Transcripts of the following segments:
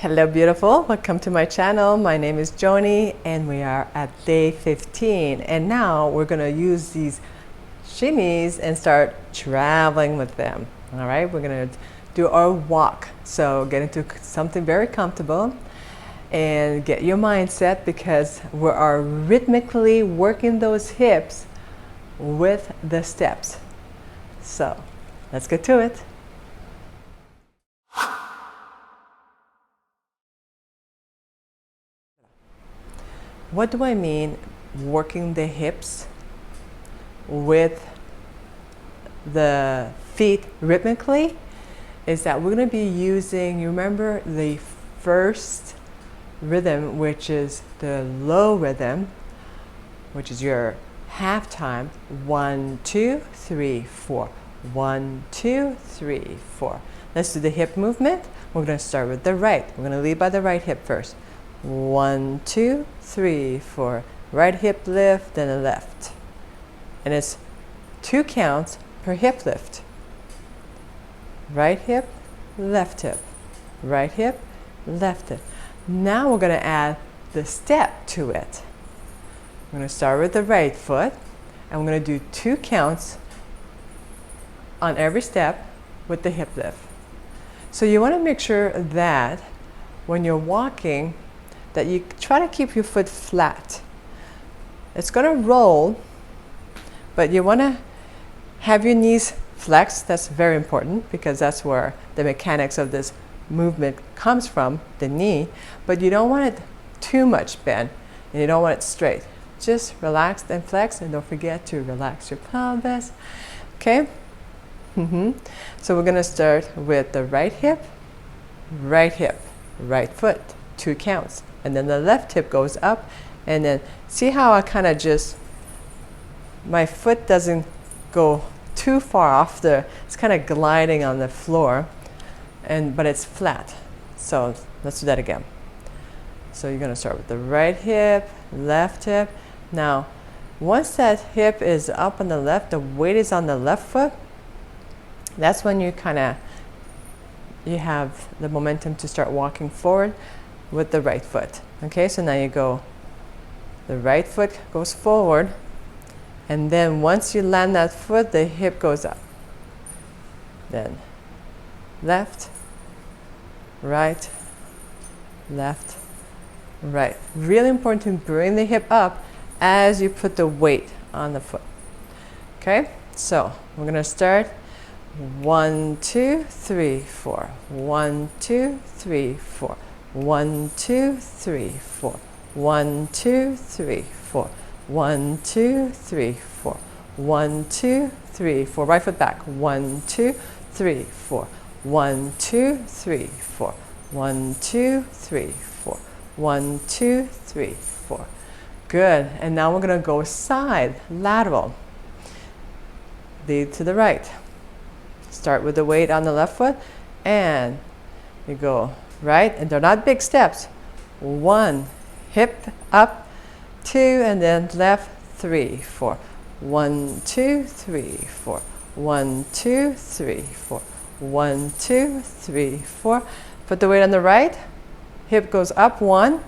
Hello beautiful, welcome to my channel. My name is Joany and we are at day 15, and now we're going to use these shimmies and start traveling with them. All right, we're going to do our walk. So get into something very comfortable and get your mindset, because we are rhythmically working those hips with the steps. So let's get to it. What do I mean working the hips with the feet rhythmically? Is that we're going to be using, you remember the first rhythm, which is the low rhythm, which is your half time. 1, 2, 3, 4. 1, 2, 3, 4. Let's do the hip movement. We're going to start with the right. We're going to lead by the right hip first. 1, 2, 3, 4. Right hip lift, then the left. And it's 2 counts per hip lift. Right hip, left hip. Right hip, left hip. Now we're going to add the step to it. We're going to start with the right foot, and we're going to do 2 counts on every step with the hip lift. So you want to make sure that when you're walking, that you try to keep your foot flat. It's going to roll, but you want to have your knees flexed. That's very important, because that's where the mechanics of this movement comes from, the knee. But you don't want it too much bent, and you don't want it straight. Just relax and flex, and don't forget to relax your pelvis. Okay? So we're going to start with the right hip, right foot, 2 counts. And then the left hip goes up, and then see how I kind of just, my foot doesn't go too far off it's kind of gliding on the floor, but it's flat. So let's do that again. So you're going to start with the right hip, left hip. Now, once that hip is up on the left, the weight is on the left foot, that's when you have the momentum to start walking forward with the right foot. Okay, so now you go, the right foot goes forward, and then once you land that foot, the hip goes up. Then left, right, left, right. Really important to bring the hip up as you put the weight on the foot. Okay, so we're going to start 1, 2, 3, 4. 1, 2, 3, 4. 1, 2, 3, 4. 1, 2, 3, 4. 1, 2, 3, 4. 1, 2, 3, 4. Right foot back. 1, 2, 3, 4. 1, 2, 3, 4. 1, 2, 3, 4. 1, 2, 3, 4. Good. And now we're going to go side, lateral. Lead to the right. Start with the weight on the left foot, and you go right, and they're not big steps. 1, hip up, 2, and then left, 3, 4. 1, 2, 3, 4. 1, 2, 3, 4. 1, 2, 3, 4. Put the weight on the right, hip goes up, 1,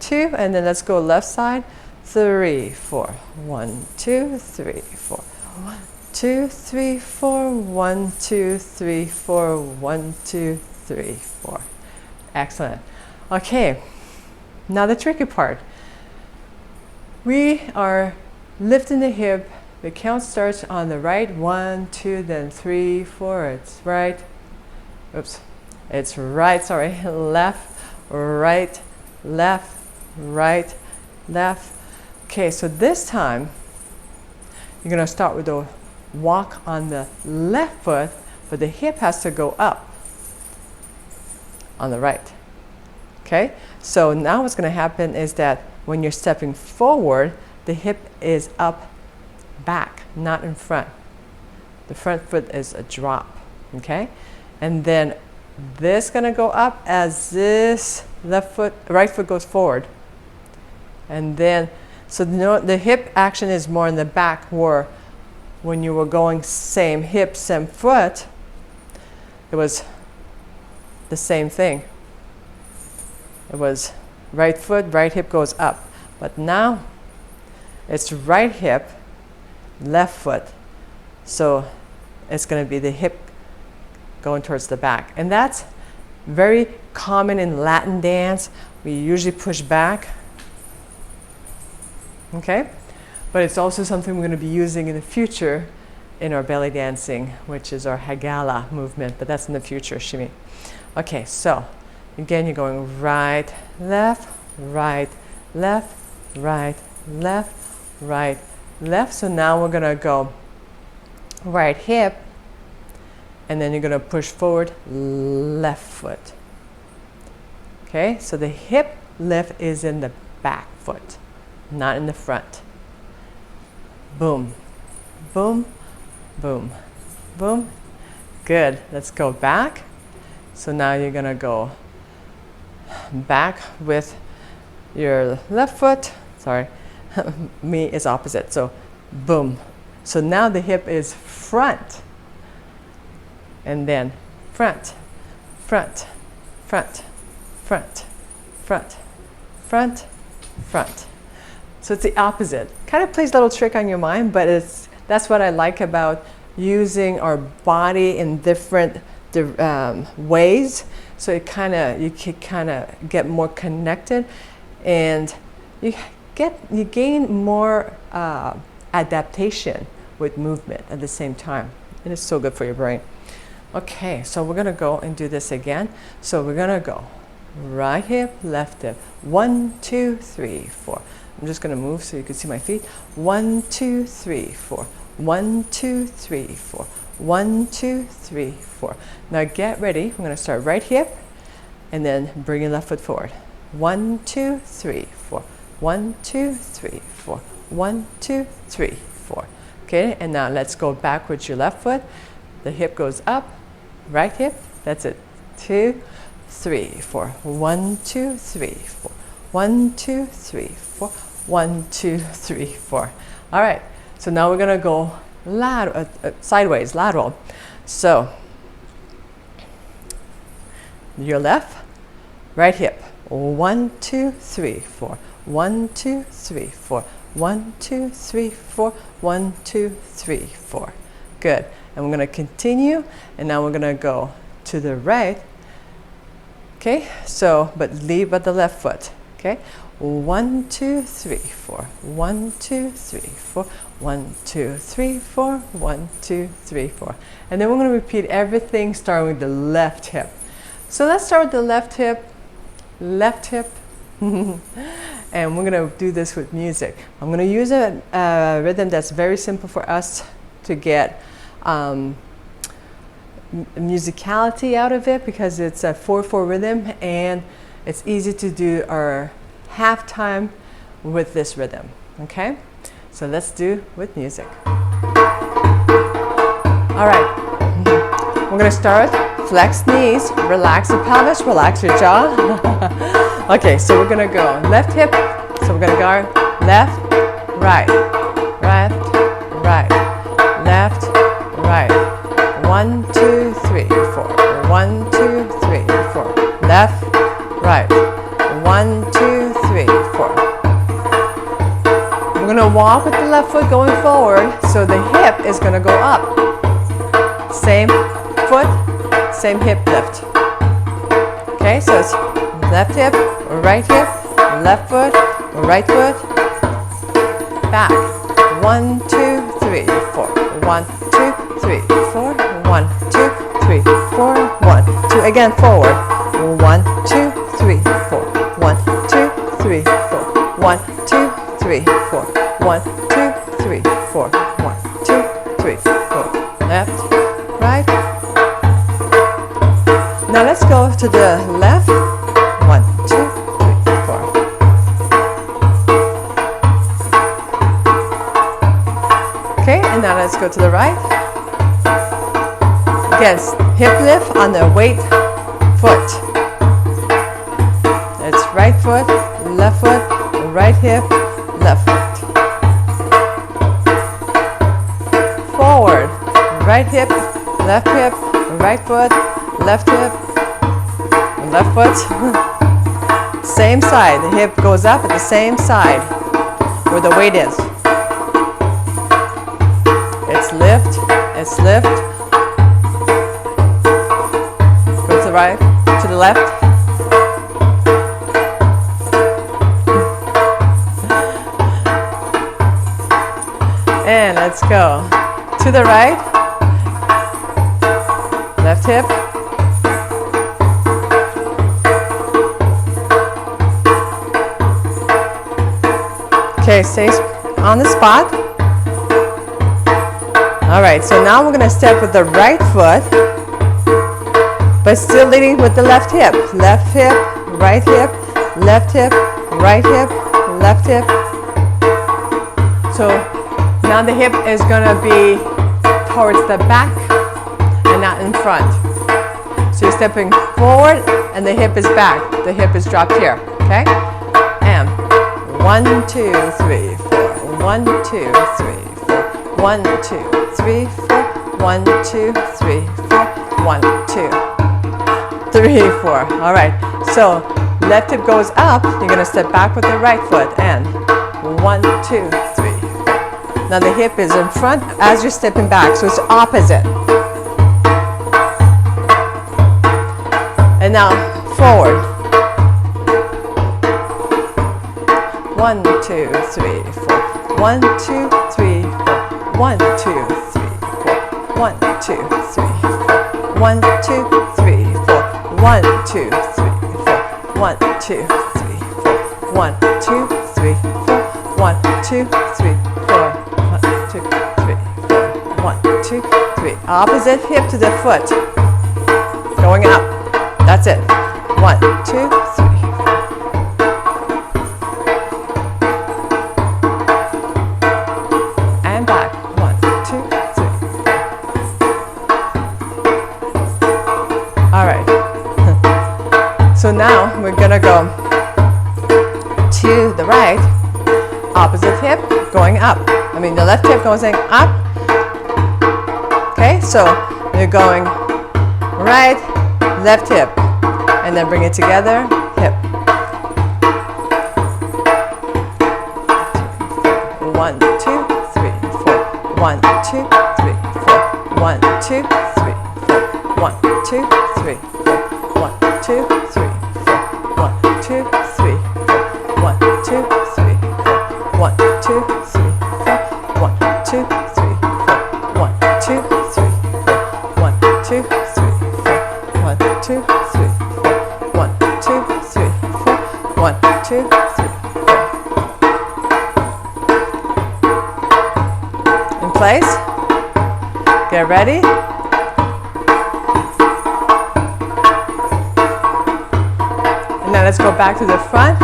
2, and then let's go left side, 3, 4. 1, 2, 3, 4. 1, 2, 3, 4. 1, 2, 3, 4. 1, 2, 3, 4. Excellent. Okay, now the tricky part. We are lifting the hip. The count starts on the right. 1, 2, then 3, 4. It's right. Oops. It's right, sorry. Left, right, left, right, left. Okay, so this time you're going to start with the walk on the left foot, but the hip has to go up on the right. Okay, so now what's going to happen is that when you're stepping forward, the hip is up back, not in front. The front foot is a drop. Okay, and then this going to go up as this right foot goes forward, and then so the hip action is more in the back, where when you were going same hip, same foot, it was the same thing. it was right foot, right hip goes up. But now it's right hip, left foot. So it's going to be the hip going towards the back. And that's very common in Latin dance. We usually push back. Okay? But it's also something we're going to be using in the future in our belly dancing, which is our Hagala movement, but that's in the future, shimmy. Okay, so again, you're going right, left, right, left, right, left, right, left. So now we're going to go right hip, and then you're going to push forward, left foot. Okay, so the hip lift is in the back foot, not in the front. Boom, boom, boom, boom. Good. Let's go back. So now you're going to go back with your left foot. Sorry, me is opposite. So boom. So now the hip is front. And then front, front, front, front, front, front, front. So it's the opposite. Kind of plays a little trick on your mind, but that's what I like about using our body in different ways. So you can kind of get more connected, and you gain more adaptation with movement at the same time. And it's so good for your brain. Okay, so we're gonna go and do this again. So we're gonna go right hip, left hip. 1, 2, 3, 4. I'm just gonna move so you can see my feet. 1, 2, 3, 4. 1, 2, 3, 4. 1, 2, 3, 4. Now get ready. We're gonna start right hip, and then bring your left foot forward. 1, 2, 3, 4. 1, 2, 3, 4. 1, 2, 3, 4. Okay, and now let's go back with your left foot. The hip goes up, right hip. That's it. 2, 3, 4. 1, 2, 3, 4. 1, 2, 3, 4. 1, 2, 3, 4. All right. So now we're gonna go sideways, lateral. So your left, right hip. 1, 2, 3, 4. 1, 2, 3, 4. 1, 2, 3, 4. 1, 2, 3, 4. Good. And we're going to continue, and now we're going to go to the right. Okay, so but leave at the left foot. Okay, 1, 2, 3, 4. 1, 2, 3, 4. 1, 2, 3, 4. 1, 2, 3, 4. And then we're going to repeat everything starting with the left hip. So let's start with the left hip, and we're going to do this with music. I'm going to use a rhythm that's very simple for us to get musicality out of it, because it's a 4/4 rhythm, and it's easy to do our halftime with this rhythm. Okay, so let's do with music. All right, we're going to start. Flex knees, relax the pelvis, relax your jaw. Okay, so we're going to go left hip. So we're going to go left, right, left, right, left, right. 1, 2, 3, 4. 1, 2, 3, 4. Left, right. 1, 2, 3, 4. We're going to walk with the left foot going forward, so the hip is going to go up. Same foot, same hip lift. Okay, so it's left hip, right hip, left foot, right foot, back. 1, 2, 3, 4. 1, 2, 3, 4. 1, 2, 3, 4. 1, 2. Again, forward. 1, 2, 3, 4. 1, 2, 3, 4. 1, 2, 3, 4. 1, 2, 3, 4. 1, 2, 3, 4. Left, right. Now let's go to the left. 1, 2, 3, 4. Okay, and now let's go to the right. Again, hip lift on the weight foot. It's right foot, right hip, left foot. Forward, right hip, right foot, left hip, left foot. Same side. The hip goes up at the same side where the weight is. It's lift. It's lift. Go to the right, to the left. And let's go to the right, left hip, okay, stay on the spot. All right, so now we're going to step with the right foot, but still leading with the left hip, right hip, left hip, right hip, left hip. So now the hip is going to be towards the back and not in front. So you're stepping forward and the hip is back. The hip is dropped here, okay? And 1, 2, 3, 4. 1, 2, 3, 4. 1, 2, 3, 4. 1, 2, 3, 4. 1, 2, 3, 4. All right. So left hip goes up. You're going to step back with the right foot. And 1, 2, 3. Now the hip is in front as you're stepping back, so it's opposite. And now forward. 1, 2, 3, 4. 1, 2, 3, 4. 1, 2, 3, 4. 1, 2, 3, 4. 1, 2, 3, 4. 1, 2, 3, 4. 1, 2, 3, 4. 1, 2, 3, 4. 1, 2, 3, 4. 2, 3, 4. 1, 2, 3. Opposite hip to the foot. Going up. That's it. 1, 2, 3. And back. 1, 2, 3. All right. So now we're gonna go to the right. Opposite hip going up. I mean, the left hip goes up. Okay, so you're going right, left hip, and then bring it together, hip. 1, 2, 3, 4. 1, 2, 3, 4. 1, 2, 3, 4. 1, 2, 3, 4. 1, 2, 3, 4. 1, 2, 3, 4. 1, 2, 3, 4. 1, 2, 3, 4. 1, 2, 3, 4. 1, 2, 3, 4. 1, 2, 3, 4. 1, 2, 3, 4. 1, 2, 3, 4. 1, 2, 3, 4. In place. Get ready. And now let's go back to the front.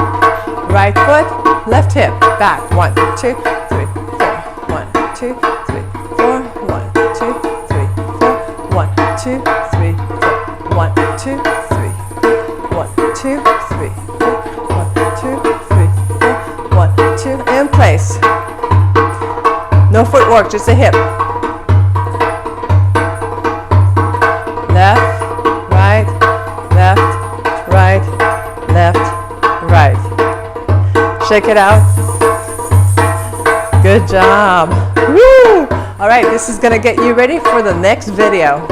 Right foot, left hip, back. 1, 2, 3, 4. 1, 2, 3, 4. 1, 2, 3, 4. 1, 2, 3, 4. 1, 2, 3, 4. 1, 2, 3, 4. 1, 2, 3, 4. 1, 2. In place. No footwork, just a hip. Left, right, left, right, left, right. Shake it out. Good job. Woo! All right, this is going to get you ready for the next video.